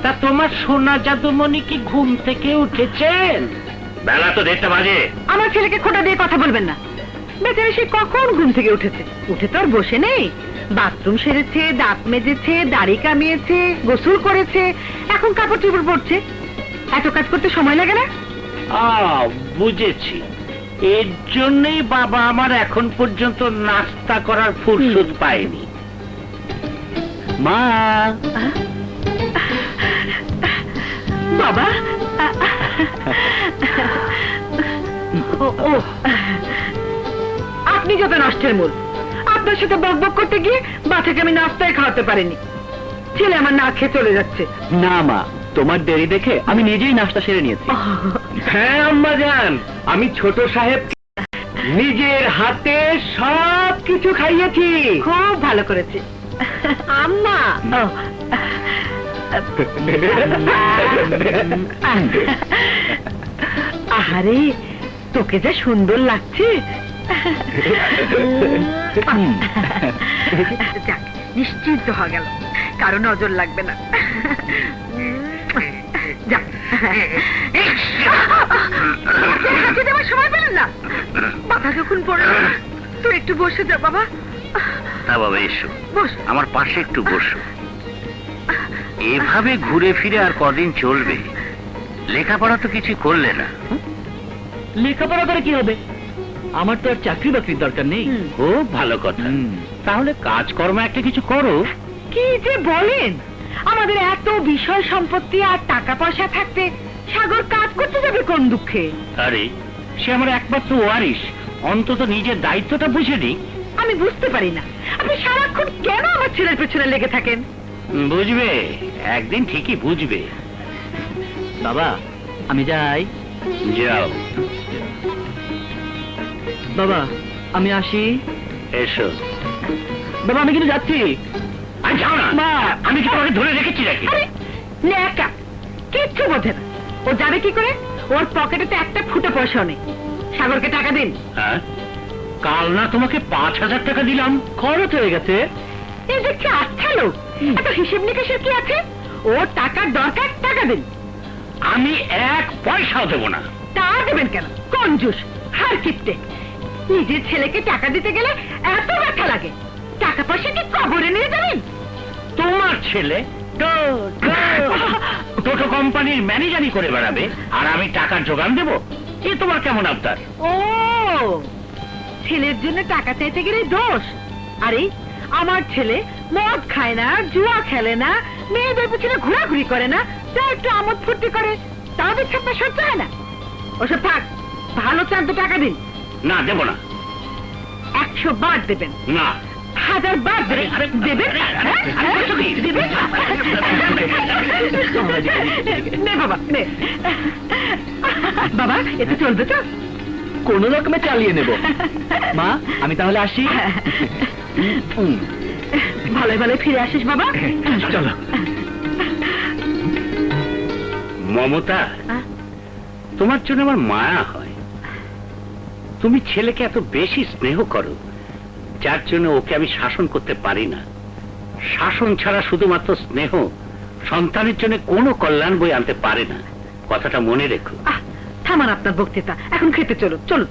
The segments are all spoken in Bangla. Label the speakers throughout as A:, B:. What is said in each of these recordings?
A: তা তোমার সোনা জাদুমণি কি ঘুম থেকে উঠেছেন? বেলা তো 1:30 বাজে।
B: আমার ছেলেকে খোটা দিয়ে কথা বলবেন না। বেচারা সে কখন ঘুম থেকে উঠেছে, উঠে তো আর বসে নেই। বাথরুম সেরেছে, দাঁত মেজেছে, দাড়ি কামিয়েছে, গোসল করেছে, এখন কাপড় চোপড় পরছে। এত কাজ করতে সময় লাগে না?
A: বুঝেছি, এর জন্যই বাবা আমার এখন পর্যন্ত নাস্তা করার ফুরসত পায়নি। মা,
B: বাবা, আপনি যত নষ্টের মূল। আপনার সাথে বকবক করতে গিয়ে বাচ্চাকে আমি নাস্তায় খাওয়াতে পারিনি। ছেলে আমার না খেয়ে চলে যাচ্ছে।
C: না মা, তোমার দেরি দেখে আমি নিজেই নাস্তা সেরে নিয়েছি।
A: হ্যাঁ আম্মা জান, আমি ছোট সাহেব নিজের হাতে সব কিছু খাইয়েছি।
B: খুব ভালো করেছে আম্মা। আরে তোকে যা সুন্দর লাগছে। যাক, নিশ্চিন্ত হয়ে গেল, কারো নজর লাগবে না। যাক, হাঁটে দেওয়ার সময় পেলেন না, মাথা যখন পড়ে। তুই একটু বসে যা বাবা।
A: না বাবা, এসো
B: বস।
A: আমার পাশে একটু বসো। এভাবে ঘুরে ফিরে আর কদিন চলবে? লেখাপড়া তো কিছু করলে না।
C: লেখাপড়া করে কি হবে? আমার তো আর চাকরি বাকরির দরকার নেই।
A: খুব ভালো কথা। তাহলে কাজকর্ম একটা কিছু করো।
B: কি যে বলেন, আমাদের এত বিষয় সম্পত্তি আর টাকা পয়সা থাকতে সাগর কাজ করতে যাবে কোন দুঃখে?
A: আরে সে আমার একমাত্র ওয়ারিশ, অন্তত নিজের দায়িত্বটা বুঝে নি।
B: আমি বুঝতে পারি না আপনি সারাক্ষণ কেন আমার ছেলের পেছনে লেগে থাকেন।
A: বুঝবে, একদিন ঠিকই বুঝবে।
C: বাবা, আমি যাই।
A: যাও
C: বাবা, আমি আসি।
A: এসো।
C: বাবা, আমি কিন্তু যাচ্ছি।
A: আর যাও না।
C: মা,
A: আমি কি তোমাকে ধরে রেখেছি নাকি?
B: আরে ন্যাকা, কিচ্ছু বোঝে না। ও যাবে কি করে? ওর পকেটে তো একটা ফুটো পয়সাও নেই। সাগরকে টাকা দিন।
A: হ্যাঁ, কাল না তোমাকে 5,000 টাকা দিলাম?
C: খরচ হয়ে গেছে।
B: এই দেখছি আচ্ছা লোক, এত হিসেব নিকেশের কি আছে? ওর টাকার দরকার, টাকা দিন।
A: আমি 1 পয়সাও দেবো না।
B: তা দেবেন কেন? কঞ্জুস, হার কিপটে। নিজের ছেলেকে টাকা দিতে গেলে এত ব্যথা লাগে। টাকা পয়সা কি কবরে নিয়ে যাবেন?
A: তোমার ছেলে টোটো কোম্পানির ম্যানেজারই করে বেড়াবে, আর আমি টাকার জোগান দেব? এ তোমার কেমন আবদার?
B: ও, ছেলের জন্য টাকা চাইতে গেলে দোষ? আরে আমার ছেলে মদ খায় না, জুয়া খেলে না, মেয়েদের পিছনে ঘোরাঘুরি করে না, তা একটু আমোদ ফুর্তি করে, তাও দেখছে আপনার সহ্য হয় না? ওসব থাক, ভালো চান তো টাকা দিন।
A: না, দেব না।
B: 100 বার দেবেন।
A: না।
B: 1000 বার দেবেন। দেবেন? হ্যাঁ? দেবেন? নে বাবা, নে। বাবা, এতে চলবে তো?
C: কোন রকমে চালিয়ে নেব। মা, আমি তাহলে আসি।
B: ভালো ভালো ফিরে আসিস বাবা।
C: চলো।
A: মমতা, তোমার জন্য আমার মায়া হয়। তুমি ছেলেকে এত বেশি স্নেহ করো, যার জন্য ওকে আমি শাসন করতে পারি না। শাসন ছাড়া শুধুমাত্র স্নেহ সন্তানের জন্য কোনো কল্যাণ বই আনতে পারে না, কথাটা মনে রেখো।
B: থামান আপনার বক্তৃতা, এখন খেতে চলো। চলো।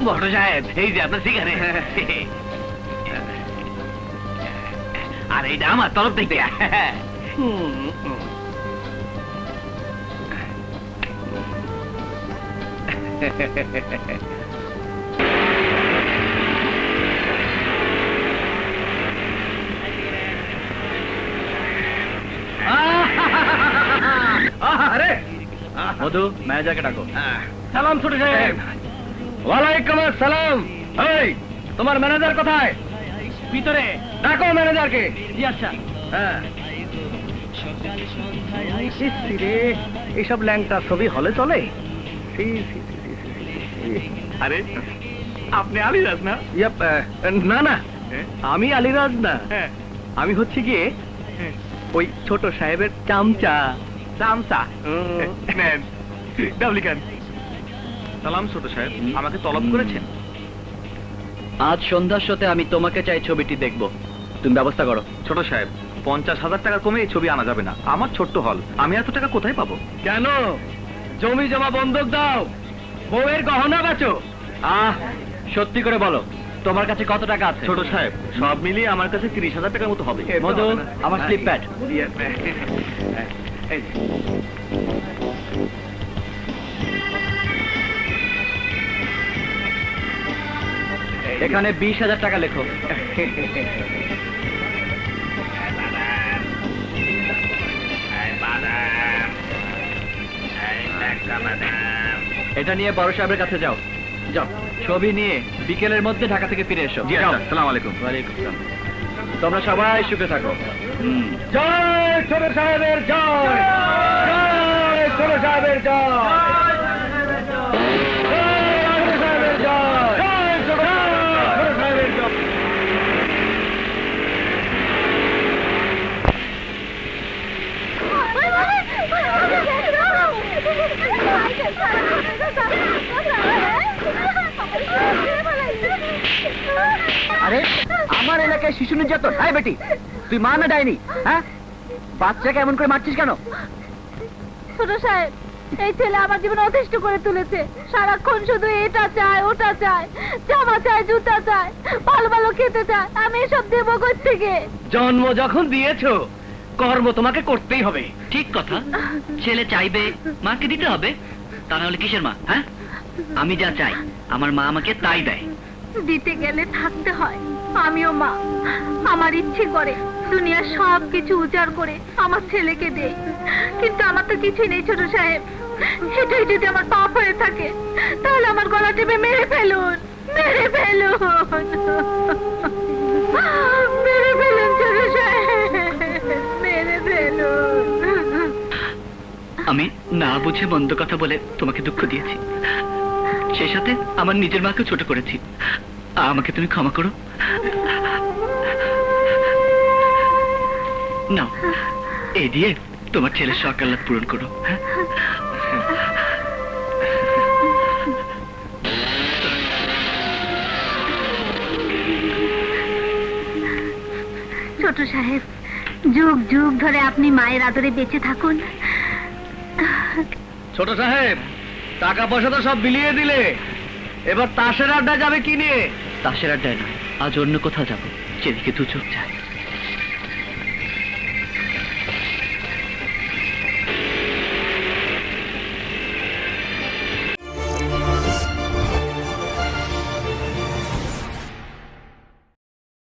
A: বড় সাহেব, এই যে আপনার সিগারেট। আর এইটা আমার তরফ থেকে।
C: মধু, ম্যানেজারকে ডাকো।
A: সালাম ছোট সাহেব।
C: ওয়ালাইকুম আসসালাম। এই, তোমার ম্যানেজার কোথায়?
A: ভিতরে।
C: ডাকো ম্যানেজারকে।
A: জি আচ্ছা।
C: হ্যাঁ। এইসব ল্যাংটা ছবি হলে চলে?
A: আরে আপনি আলিরাজ না?
C: না না, আমি আলিরাজ না। আমি হচ্ছে গিয়ে ওই ছোট সাহেবের চামচা।
D: চামচা নেন ডাবলি খান। সালাম ছোট সাহেব, আমাকে তলব করেছেন?
C: আজ সন্ধ্যার সাথে আমি তোমাকে চাই ছবিটি দেখব, তুমি ব্যবস্থা করো।
D: ছোট সাহেব, 50,000 টাকা কমে এই ছবি আনা যাবে না। আমার ছোট্ট হল, আমি এত টাকা কোথায় পাবো?
C: কেন? জমি জমা বন্ধক দাও, বউয়ের গহনা বেচো। সত্যি করে বলো, তোমার কাছে কত টাকা আছে?
D: ছোট সাহেব, সব মিলিয়ে আমার কাছে 30,000 টাকার মতো হবে।
C: মধু, আমার স্লিপ প্যাড। এখানে 20,000 টাকা লেখো। এটা নিয়ে বড় সাহেবের কাছে যাও। যাও, ছবি নিয়ে বিকেলের মধ্যে ঢাকা থেকে ফিরে এসো।
D: জি আচ্ছা, সালাম আলাইকুম।
C: ওয়ালাইকুম আসসালাম। তোমরা সবাই সুখে থাকো। জয় ছোট সাহেবের জয়, জয় ছোট সাহেবের জয়, জয় ছোট সাহেবের জয়, জয় ছোট সাহেবের জয়। আরে আমার এলাকায় শিশু নির্যাতন? হাই বেটি, তুই মা না ডাইনি? হ্যাঁ, বাচ্চাকে এমন করে মারছিস কেন?
E: ছোট সাহেব, এই ছেলে আমার জীবন অতিষ্ঠ করে তুলেছে। সারাক্ষণ শুধু এটা চায়, ওটা চায়, জামা চায়, জুতা চায়, ভালো ভালো খেতে চায়। আমি এসব দেবো কোথ থেকে?
C: জন্ম যখন দিয়েছো, কর্ম তোমাকে করতেই হবে। ঠিক কথা, ছেলে চাইবে, মাকে দিতে হবে। তা না হলে কিসের মা? হ্যাঁ, আমি যা চাই আমার মা আমাকে তাই দেয়।
E: দিতে গেলে থাকতে হয়। আমিও মা, আমার ইচ্ছে করে দুনিয়ার সব কিছু উজাড় করে আমার ছেলেকে দেই, কিন্তু আমার তো কিছুই নেই ছোট সাহেব। সেটাই যদি আমার পাপ হয়ে থাকে, তাহলে আমার গলা টিপে মেরে ফেলুন, মেরে ফেলুন, মেরে ফেলুন ছোট সাহেব, মেরে ফেলুন।
C: আমি না বুঝে মন্দ কথা বলে তোমাকে দুঃখ দিয়েছি, সেই সাথে আমার নিজের মাকে ছোট করেছি। আমাকে তুমি ক্ষমা করো। নাও, এই দিয়ে তোমার ছেলের সকাল্লাদ পূরণ করো। হ্যাঁ,
E: ছোট সাহেব, যুগ যুগ ধরে আপনি মায়ের আদরে বেঁচে থাকুন।
C: ছোট সাহেব, টাকা পয়সা তো সব বিলিয়ে দিলে, এবার তাসের আড্ডা যাবে কি নিয়ে? তাসের আড্ডায় নয়, আজ অন্য কোথাও যাবো, যেদিকে দু চোখ যায়।